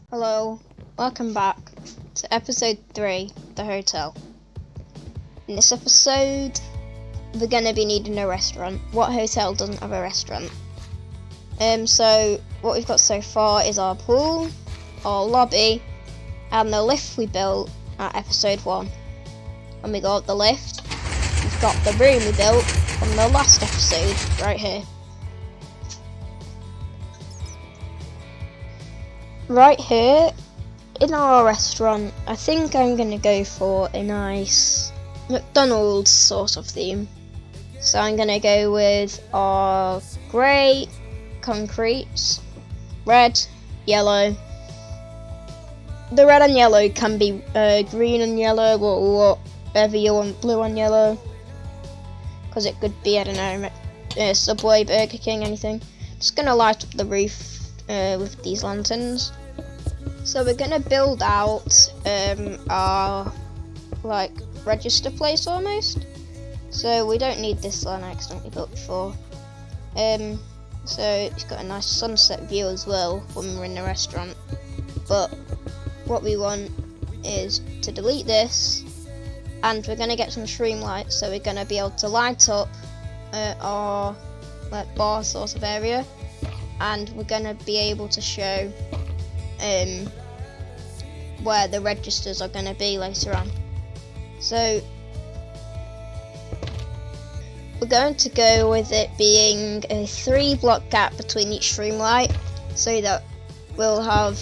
Hello, welcome back to episode 3, The Hotel. In this episode, we're going to be needing a restaurant. What hotel doesn't have a restaurant? So what we've got so far is our pool, our lobby, and the lift we built at episode 1. And we got the lift, we've got the room we built from the last episode, right here. Right here, in our restaurant, I think I'm going to go for a nice McDonald's sort of theme. So I'm going to go with our grey concretes, red, yellow. The red and yellow can be green and yellow, or whatever you want, blue and yellow. Because it could be, I don't know, Subway, Burger King, anything. Just going to light up the roof with these lanterns. So we're gonna build out our register place almost. So we don't need this one I accidentally built before. So it's got a nice sunset view as well when we're in the restaurant. But what we want is to delete this, and we're gonna get some stream lights. So we're gonna be able to light up our bar sort of area. And we're going to be able to show where the registers are going to be later on. So we're going to go with it being a 3-block gap between each stream light, so that we'll have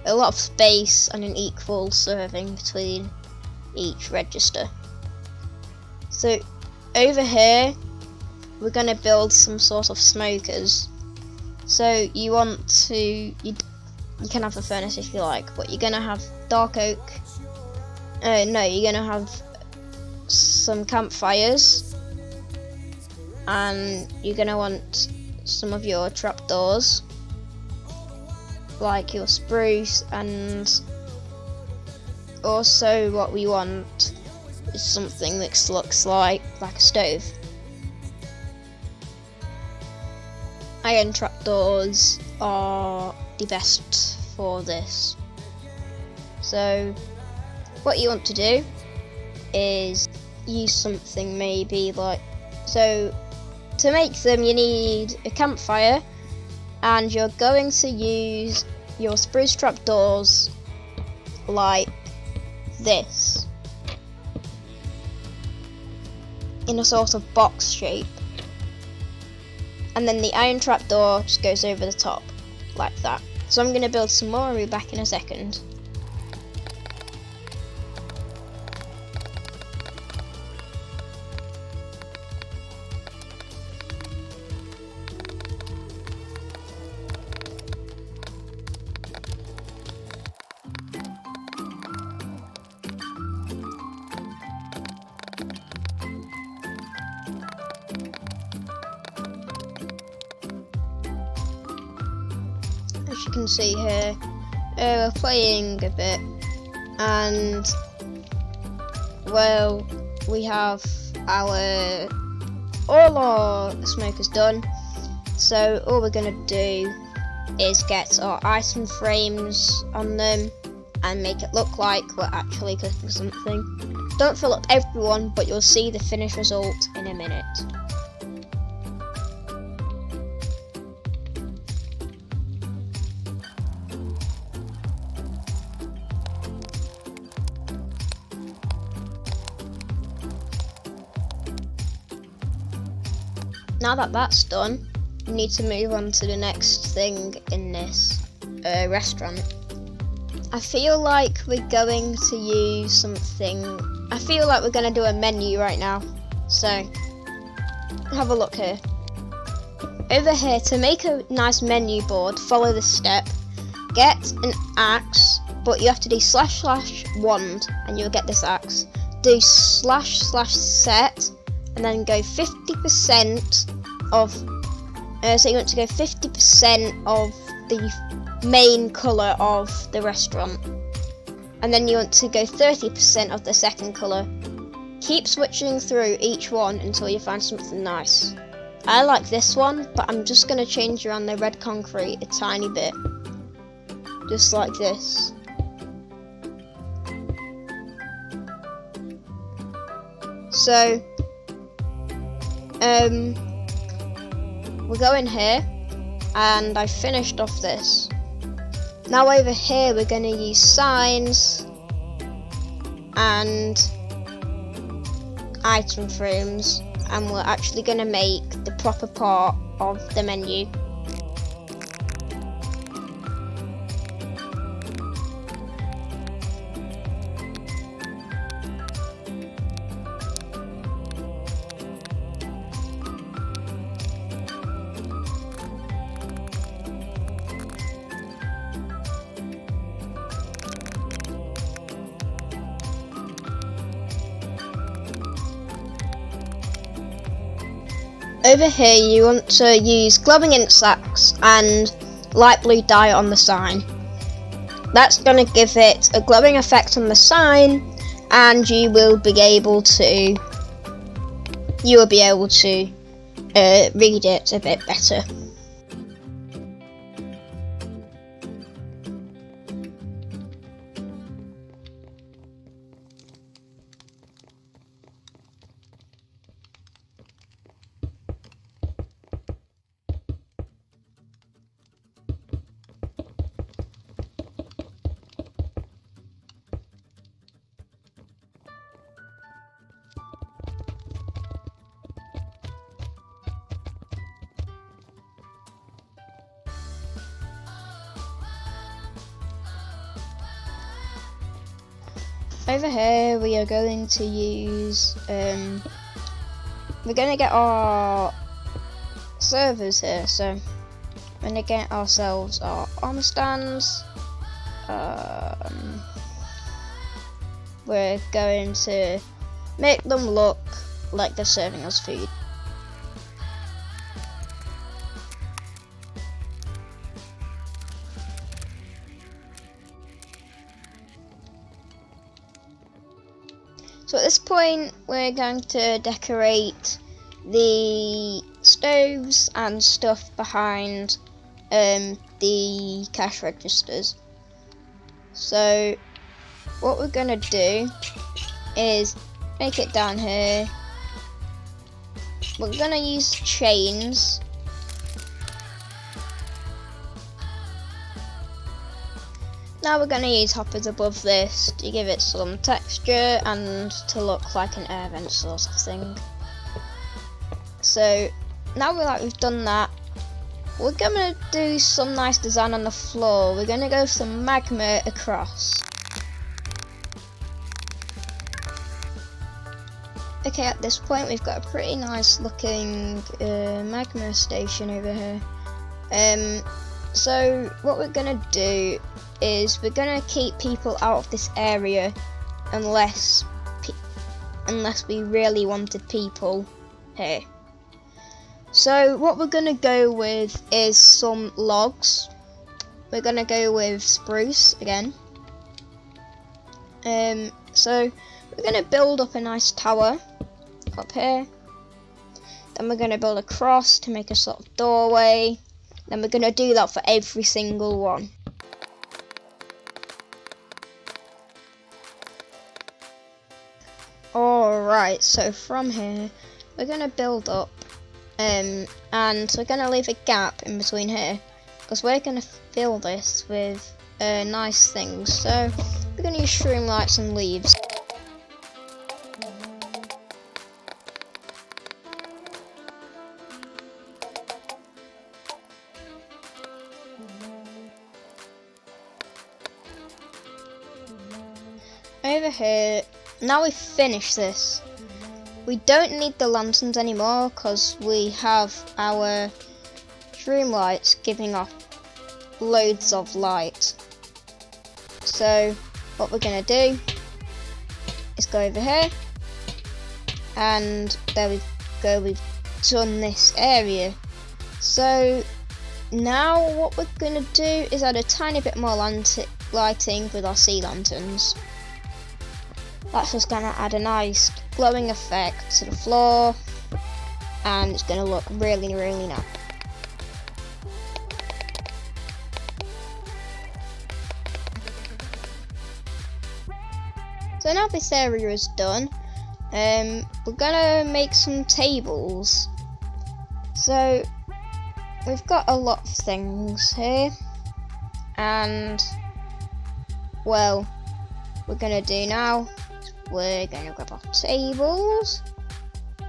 a lot of space and an equal serving between each register. So over here we're going to build some sort of smokers. So you can have a furnace if you like, but you're going to have dark oak. You're going to have some campfires, and you're going to want some of your trapdoors, like your spruce, and also what we want is something that looks like a stove. Iron trapdoors are the best for this. So what you want to do is use something maybe so to make them you need a campfire, and you're going to use your spruce trapdoors like this in a sort of box shape. And then the iron trapdoor just goes over the top, like that. So I'm going to build some more, I'll be back in a second. As you can see here, we're playing a bit, and well, we have all our smokers done. So all we're gonna do is get our item frames on them and make it look like we're actually cooking something. Don't fill up everyone, but you'll see the finished result in a minute. Now that that's done, we need to move on to the next thing in this restaurant. I feel like we're going to use something. I feel like we're going to do a menu right now. So have a look here. Over here, to make a nice menu board, follow this step. Get an axe, but you have to do / wand and you'll get this axe. Do / set, and then go 50% of, so you want to go 50% of the main colour of the restaurant. And then you want to go 30% of the second colour. Keep switching through each one until you find something nice. I like this one, but I'm just going to change around the red concrete a tiny bit. just like this. So we'll go in here, and I finished off this. Now over here we're going to use signs and item frames, and we're actually going to make the proper part of the menu. Over here you want to use glowing ink sacks and light blue dye on the sign. That's going to give it a glowing effect on the sign, and you will be able to read it a bit better. Over here we are going to use, we're going to get our servers here, so we're going to get ourselves our armor stands. We're going to make them look like they're serving us food. So at this point we're going to decorate the stoves and stuff behind the cash registers. So what we're going to do is make it down here. We're going to use chains. Now we're going to use hoppers above this to give it some texture and to look like an air vent sort of thing. So now we've done that, we're going to do some nice design on the floor. We're going to go some magma across. Okay, at this point we've got a pretty nice looking magma station over here. So what we're going to do is we're going to keep people out of this area unless we really wanted people here. So what we're going to go with is some logs. We're going to go with spruce again. So we're going to build up a nice tower up here. Then we're going to build a cross to make a sort of doorway. Then we're going to do that for every single one. Alright, so from here we're going to build up and we're going to leave a gap in between here because we're going to fill this with nice things. So we're going to use shroom lights and leaves. Over here, now we've finished this, we don't need the lanterns anymore because we have our shroom lights giving off loads of light. So what we're going to do is go over here, and there we go, we've done this area. So now what we're going to do is add a tiny bit more lighting with our sea lanterns. That's just going to add a nice glowing effect to the floor, and it's going to look really, really nice. So now this area is done, we're gonna make some tables. So we've got a lot of things here, and well, we're gonna do now, we're gonna grab our tables.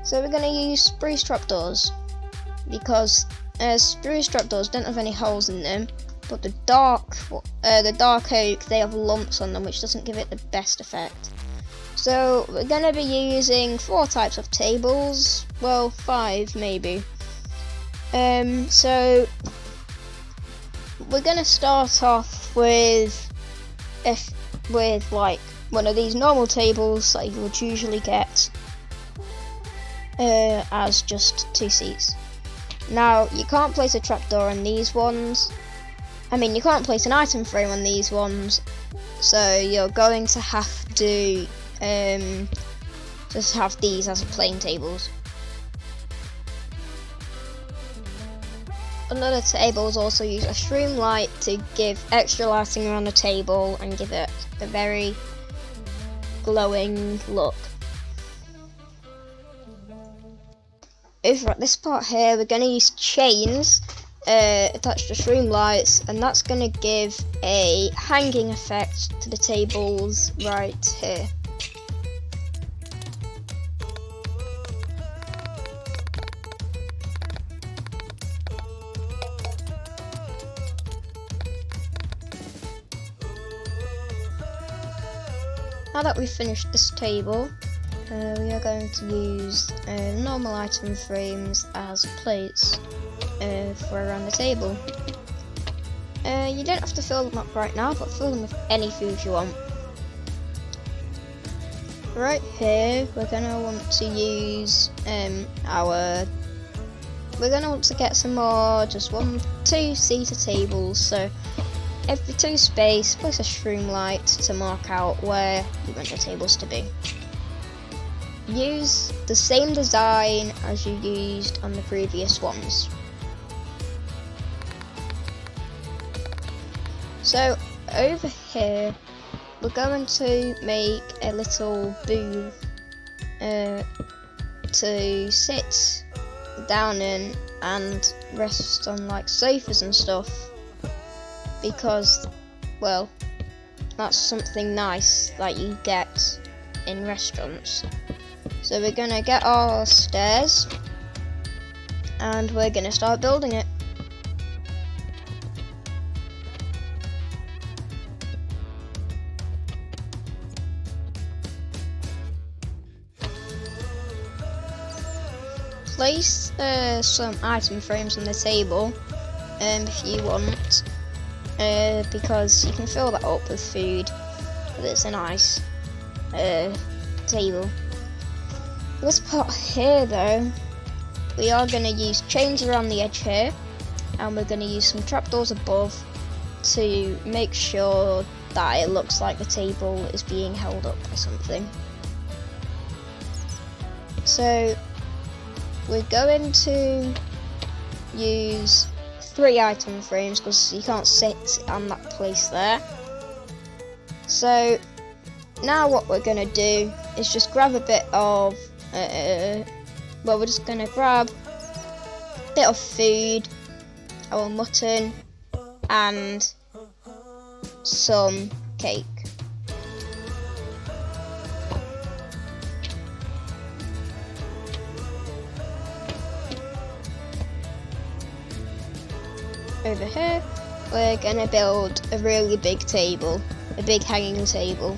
So we're gonna use spruce trapdoors, because spruce trapdoors don't have any holes in them, but the dark oak, they have lumps on them, which doesn't give it the best effect. So we're gonna be using 4 types of tables, well 5 maybe. So we're gonna start off with like one of these normal tables that you would usually get as just 2 seats. Now you can't place a trapdoor on these ones. I mean, you can't place an item frame on these ones, so you're going to have to just have these as plain tables. Another tables also use a shroom light to give extra lighting around the table and give it a very glowing look. Over at this part here, we're going to use chains attached to shroom lights, and that's going to give a hanging effect to the tables right here. Now that we've finished this table, we are going to use normal item frames as plates for around the table. You don't have to fill them up right now, but fill them with any food you want. Right here, we're going to want to use we're going to want to get some more just 2-seater tables. So every 2 space, place a shroom light to mark out where you want your tables to be. Use the same design as you used on the previous ones. So over here, we're going to make a little booth to sit down in and rest on, like sofas and stuff, because, well, that's something nice that you get in restaurants. So we're gonna get our stairs and we're gonna start building it. Place some item frames on the table if you want, because you can fill that up with food, but it's a nice table. This part here though, we are going to use chains around the edge here, and we're going to use some trapdoors above to make sure that it looks like the table is being held up by something. So we're going to use 3 item frames because you can't sit on that place there. So now what we're going to do is just grab a bit of we're just going to grab a bit of food, our mutton and some cake. Over here, we're going to build a really big table, a big hanging table.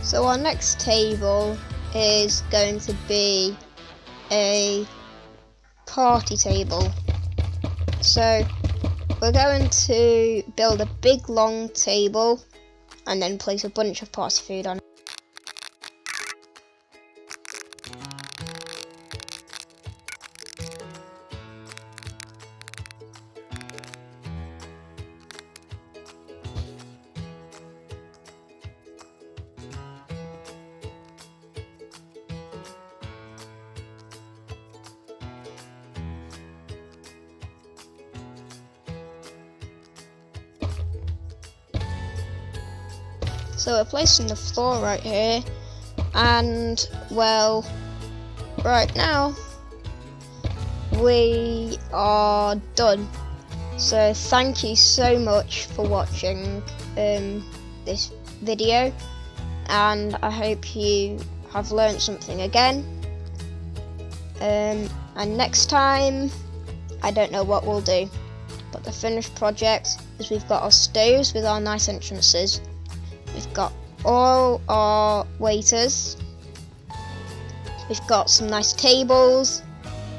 So our next table is going to be a party table. So we're going to build a big long table and then place a bunch of party food on it. So we're placing the floor right here, and well, right now we are done. So thank you so much for watching this video, and I hope you have learned something again. And next time, I don't know what we'll do, but the finished project is we've got our stoves with our nice entrances, we've got all our waiters, we've got some nice tables,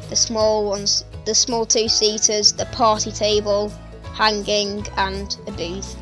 the small ones, the small two-seaters, the party table, hanging, and a booth.